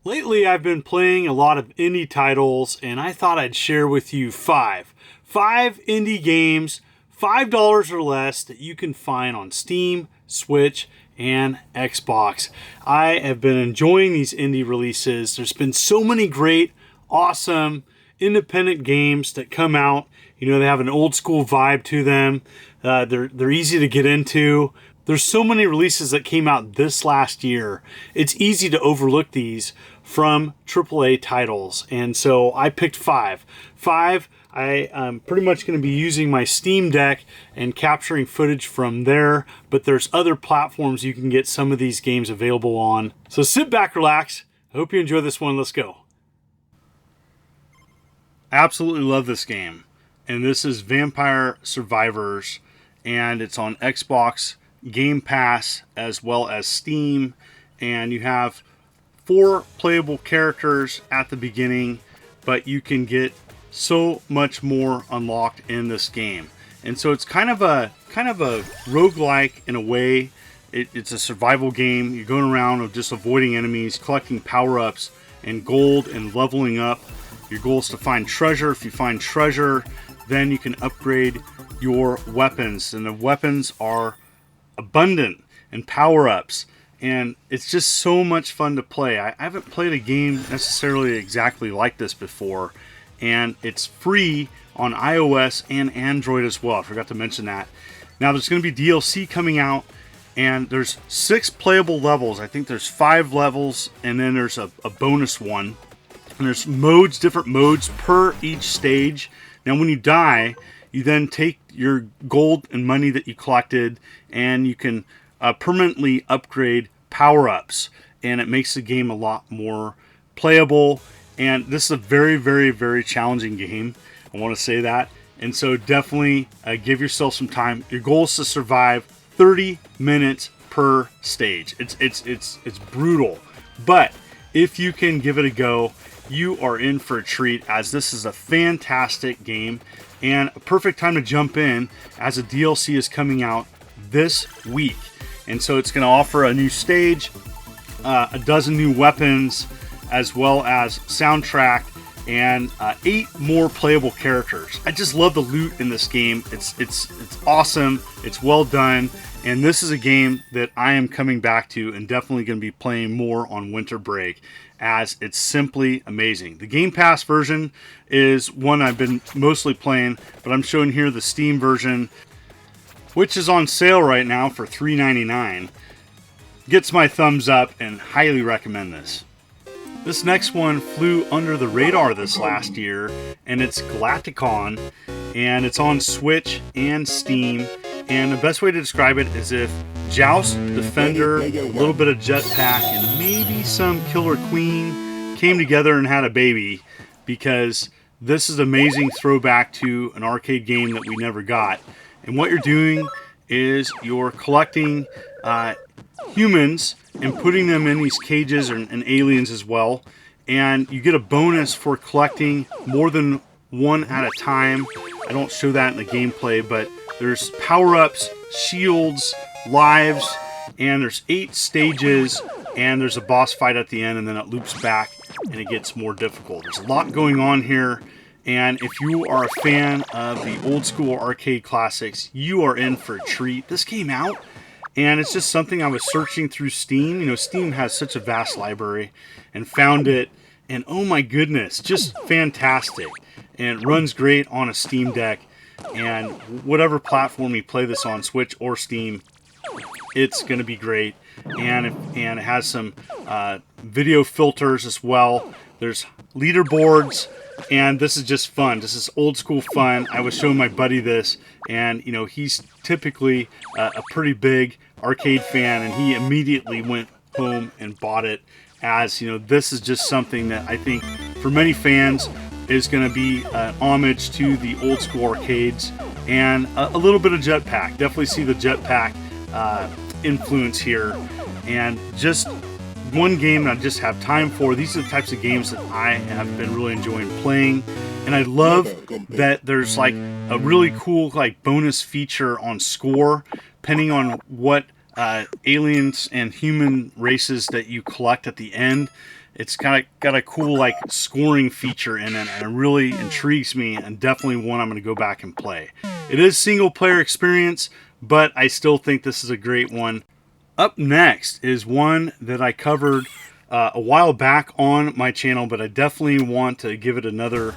Lately, I've been playing a lot of indie titles, and I thought I'd share with you five. Five indie games, $5 or less, that you can find on Steam, Switch, and Xbox. I have been enjoying these indie releases. There's been so many great, awesome, independent games that come out. You know, they have an old school vibe to them. They're easy to get into. There's so many releases that came out this last year. It's easy to overlook these from AAA titles. And so I picked five. I'm pretty much going to be using my Steam Deck and capturing footage from there. But there's other platforms you can get some of these games available on. So sit back, relax. I hope you enjoy this one. Let's go. I absolutely love this game. And this is Vampire Survivors. And it's on Xbox Game Pass as well as Steam, and you have 4 playable characters at the beginning, but you can get so much more unlocked in this game. And so it's kind of a roguelike in a way. It's a survival game. You're going around of just avoiding enemies, collecting power-ups and gold and leveling up. Your goal is to find treasure. If you find treasure, then you can upgrade your weapons, and the weapons are abundant and power-ups, and it's just so much fun to play. I haven't played a game necessarily exactly like this before, and it's free on iOS and Android as well. I forgot to mention that. Now there's going to be DLC coming out, and there's 6 playable levels. I think there's 5 levels, and then there's a bonus one, and there's modes, different modes per each stage. Now when you die, you then take your gold and money that you collected, and you can permanently upgrade power-ups, and it makes the game a lot more playable. And this is a very, very, very challenging game. I want to say that. And so definitely give yourself some time. Your goal is to survive 30 minutes per stage. It's brutal, but if you can give it a go, you are in for a treat, as this is a fantastic game and a perfect time to jump in, as a DLC is coming out this week. And so it's going to offer a new stage, a dozen new weapons, as well as soundtrack, and 8 more playable characters. I just love the loot in this game. It's awesome. It's well done. And this is a game that I am coming back to and definitely going to be playing more on winter break, as it's simply amazing. The Game Pass version is one I've been mostly playing, but I'm showing here the Steam version, which is on sale right now for $3.99. Gets my thumbs up and highly recommend this. This next one flew under the radar this last year, and it's Galactcon, and it's on Switch and Steam. And the best way to describe it is if Joust, Defender, a little bit of Jetpack, and maybe some Killer Queen came together and had a baby, because this is an amazing throwback to an arcade game that we never got. And what you're doing is you're collecting humans and putting them in these cages, and aliens as well. And you get a bonus for collecting more than one at a time. I don't show that in the gameplay, but there's power-ups, shields, lives, and there's 8 stages, and there's a boss fight at the end, and then it loops back and it gets more difficult. There's a lot going on here, and if you are a fan of the old school arcade classics, you are in for a treat. This came out, and it's just something I was searching through Steam. You know, Steam has such a vast library, and found it, and oh my goodness, just fantastic. And it runs great on a Steam Deck. And whatever platform you play this on, Switch or Steam, it's going to be great. And it has some video filters as well. There's leaderboards, and this is just fun. This is old school fun. I was showing my buddy this, and you know, he's typically a pretty big arcade fan, and he immediately went home and bought it. As you know, this is just something that I think for many fans is going to be an homage to the old school arcades, and a little bit of Jetpack. Definitely see the Jetpack influence here, and just one game that I just have time for. These are the types of games that I have been really enjoying playing, and I love that there's like a really cool like bonus feature on score, depending on what aliens and human races that you collect at the end. It's kind of got a cool like scoring feature in it, and it really intrigues me, and definitely one I'm going to go back and play. It is single player experience, but I still think this is a great one. Up next is one that I covered a while back on my channel, but I definitely want to give it another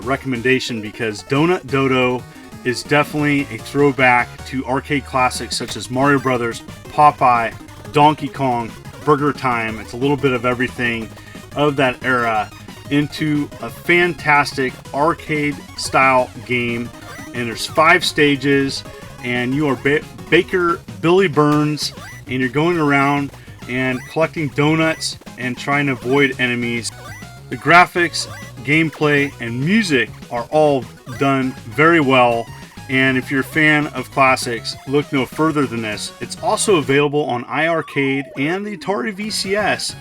recommendation, because Donut Dodo is definitely a throwback to arcade classics such as Mario Brothers, Popeye, Donkey Kong, Burger Time. It's a little bit of everything of that era into a fantastic arcade style game. And there's 5 stages, and you are Baker Billy Burns, and you're going around and collecting donuts and trying to avoid enemies. The graphics, gameplay, and music are all done very well, and if you're a fan of classics, look no further than this. It's also available on iArcade and the Atari VCS,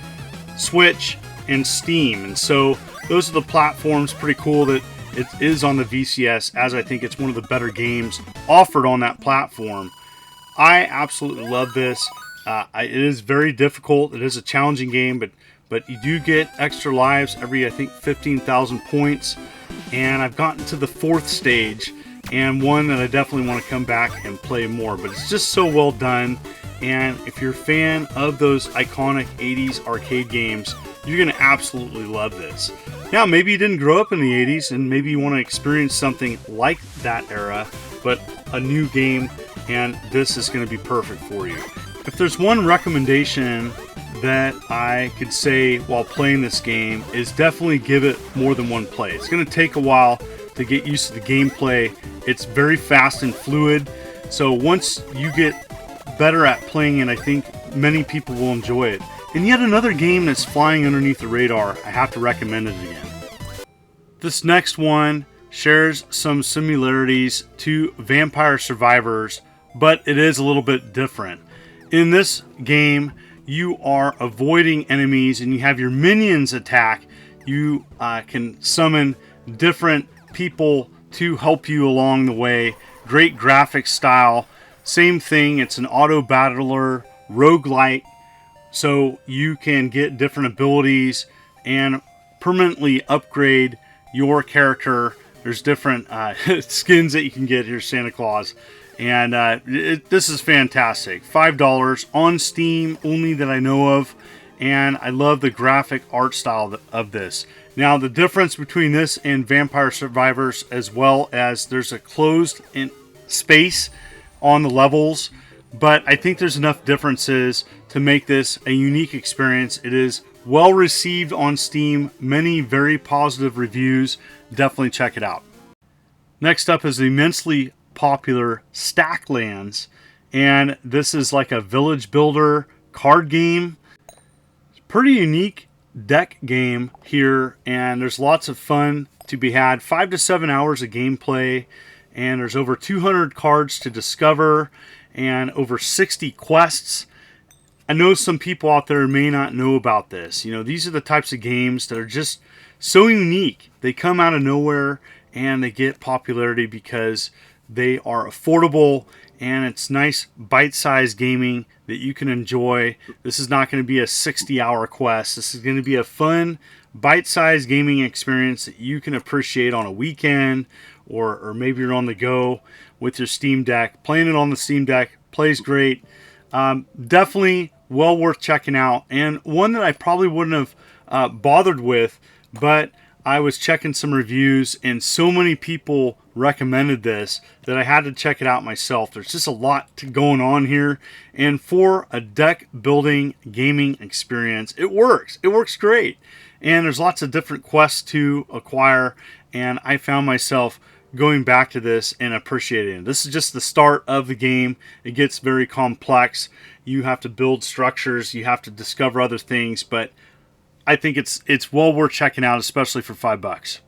Switch, and Steam, and so those are the platforms. Pretty cool that it is on the VCS, as I think it's one of the better games offered on that platform. I absolutely love this. It is very difficult. It is a challenging game, but you do get extra lives every, I think, 15,000 points. And I've gotten to the 4th stage, and one that I definitely want to come back and play more. But it's just so well done. And if you're a fan of those iconic 80s arcade games, you're going to absolutely love this. Now, maybe you didn't grow up in the 80s, and maybe you want to experience something like that era, but a new game, and this is going to be perfect for you. If there's one recommendation that I could say while playing this game, is definitely give it more than one play. It's going to take a while to get used to the gameplay. It's very fast and fluid, so once you get better at playing it, I think many people will enjoy it. And yet another game that's flying underneath the radar, I have to recommend it again. This next one shares some similarities to Vampire Survivors, but it is a little bit different. In this game, you are avoiding enemies, and you have your minions attack. You can summon different people to help you along the way. Great graphic style. Same thing, it's an auto battler, roguelike, so you can get different abilities and permanently upgrade your character. There's different skins that you can get. Here's Santa Claus. And this is fantastic. $5 on Steam only that I know of. And I love the graphic art style of this. Now, the difference between this and Vampire Survivors, as well as there's a closed space on the levels, but I think there's enough differences to make this a unique experience. It is well received on Steam. Many very positive reviews. Definitely check it out. Next up is the immensely popular Stacklands, and this is like a village builder card game. Pretty unique deck game here, and there's lots of fun to be had. 5 to 7 hours of gameplay, and there's over 200 cards to discover and over 60 quests. I know some people out there may not know about this. You know, these are the types of games that are just so unique. They come out of nowhere and they get popularity because they are affordable, and it's nice bite-sized gaming that you can enjoy. This is not going to be a 60-hour quest. This is going to be a fun bite-sized gaming experience that you can appreciate on a weekend, or maybe you're on the go with your Steam Deck. Playing it on the Steam Deck plays great. Definitely well worth checking out, and one that I probably wouldn't have bothered with, but I was checking some reviews, and so many people recommended this that I had to check it out myself. There's just a lot going on here, and for a deck building gaming experience, it works. It works great, and there's lots of different quests to acquire, and I found myself going back to this and appreciating it. This is just the start of the game. It gets very complex. You have to build structures, you have to discover other things, but I think it's well worth checking out, especially for $5.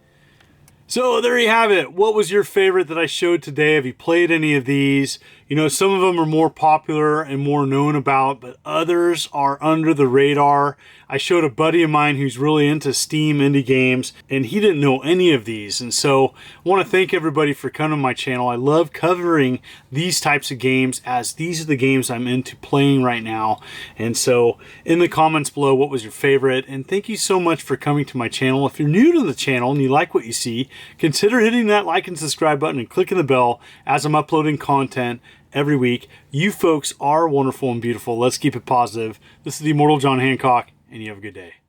So there you have it. What was your favorite that I showed today? Have you played any of these? You know, some of them are more popular and more known about, but others are under the radar. I showed a buddy of mine who's really into Steam indie games, and he didn't know any of these. And so I want to thank everybody for coming to my channel. I love covering these types of games, as these are the games I'm into playing right now. And so in the comments below, what was your favorite? And thank you so much for coming to my channel. If you're new to the channel and you like what you see, consider hitting that like and subscribe button and clicking the bell as I'm uploading content every week. You folks are wonderful and beautiful. Let's keep it positive. This is the Immortal John Hancock, and you have a good day.